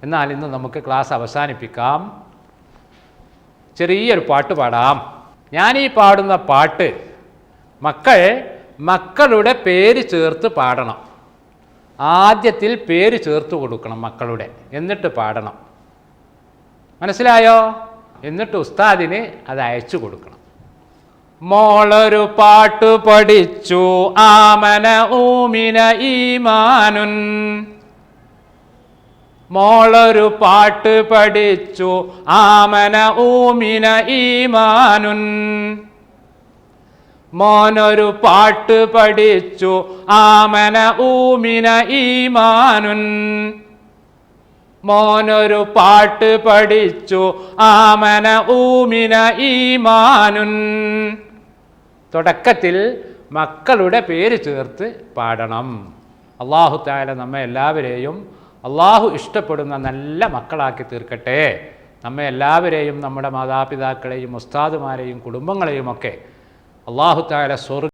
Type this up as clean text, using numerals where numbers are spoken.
എന്നാൽ ഇന്ന് നമുക്ക് ക്ലാസ് അവസാനിപ്പിക്കാം. ചെറിയൊരു പാട്ട് പാടാം. ഞാൻ ഈ പാടുന്ന പാട്ട് മക്കളുടെ പേര് ചേർത്ത് പാടണം. ആദ്യത്തിൽ പേര് ചേർത്ത് കൊടുക്കണം മക്കളുടെ, എന്നിട്ട് പാടണം. മനസ്സിലായോ? എന്നിട്ട് ഉസ്താദിന് അത് അയച്ചു കൊടുക്കണം. മോളൊരു പാട്ട് പഠിച്ചു ആമന ഊമിന ഈമാനുൻ. മോളൊരു പാട്ട് പഠിച്ചു ആമന ഊമിന ഈമാനുൻ. മോനൊരു പാട്ട് പഠിച്ചു ആമന ഊമിന ഈമാനുൻ. മോനൊരു പാട്ട് പഠിച്ചു ആമന ഊമിന ഈമാനുൻ. തുടക്കത്തിൽ മക്കളുടെ പേര് ചേർത്ത് പാടണം. അല്ലാഹു തആല നമ്മെ എല്ലാവരെയും അള്ളാഹു ഇഷ്ടപ്പെടുന്ന നല്ല മക്കളാക്കി തീർക്കട്ടെ. നമ്മെ എല്ലാവരെയും, നമ്മുടെ മാതാപിതാക്കളെയും ഉസ്താദുമാരെയും കുടുംബങ്ങളെയും ഒക്കെ അല്ലാഹു തആല